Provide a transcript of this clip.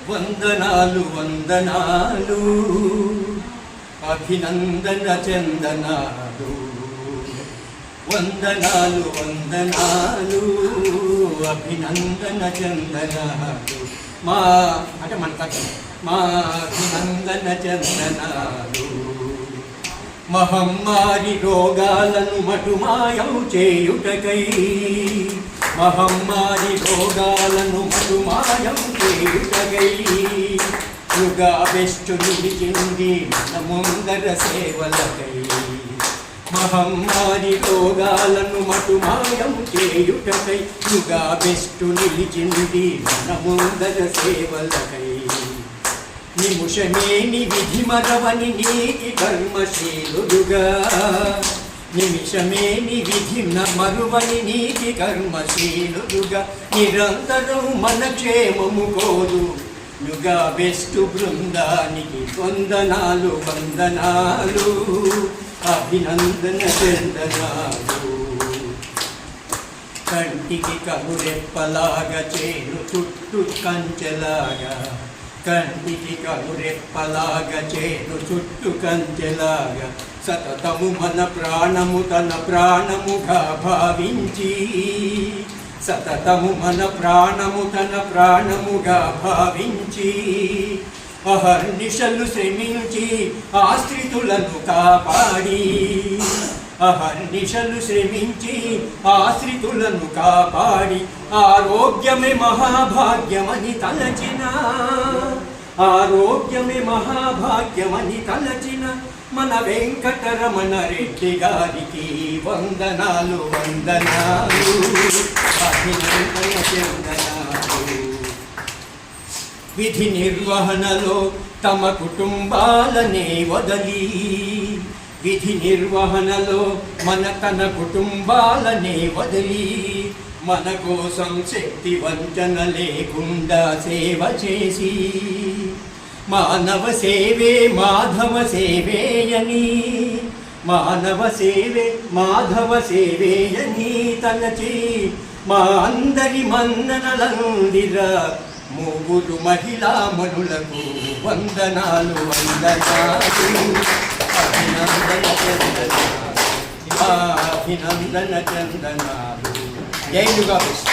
వందనాలు వందనాలు అభినందన చందనాలు, వందనాలు వందనాలు అభినందన చందనాలు. మా అంటే మన తగ్గ మా అభినందన చందనాలు. మహమ్మారి రోగాలను మటుమాయం చేయుటకై, మహమ్మారి రోగాలను మటుమాయం చేయుటకై యుగా బెస్టు నిలిచింది మన ముందర సేవలకై. మహమ్మారి రోగాలను మటుమాయం చేయుటకై యుగా బెస్టు నిలిచింది మన ముందర సేవలకై. నిమిషమేని విధి మరవని నీతి కర్మశీలుడుగా, నిమిషమేని విధి మరువని నీతి కర్మశీలుడుగా నిరంతరం మన క్షేమము కోరు యుగా బెస్టు బృందానికి వందనాలు వందనాలు అభినందన చందనాలు. కంటికి కనురెప్పలాగా చేను చుట్టూ కంచెలాగా, కంటికి కనురెప్పలాగా చేను చుట్టూ కంచెలాగా సతతము మన ప్రాణము తన ప్రాణముగా భావించి, సతతము మన ప్రాణము తన ప్రాణముగా భావించి అహర్నిశలు శ్రమించి ఆశ్రితులను కాపాడి, అహర్నిశలు శ్రమించి ఆశ్రితులను కాపాడి ఆరోగ్యమే మహాభాగ్యమని తలచిన, ఆరోగ్యమే మహాభాగ్యమని తలచిన మన వెంకటరమణ రెడ్డి గారికి వందనాలు వందనాలు అభినందన చందనాలు. విధి నిర్వహణలో తమ కుటుంబాలనే వదలి, విధి నిర్వహణలో తన కుటుంబాలనే వదిలి మన కోసం శక్తి వంచన లేకుండా సేవ చేసి, మానవ సేవే మాధవ సేవేయని, మానవ సేవే మాధవ సేవేయని తలచి మా అందరి మన్ననలందిరా మూగురు మహిళా మనులకు వందనాలు వందనాలు అభినందన చందనాలు, అభినందన చందనాలు. జై యుగా బెస్ట్.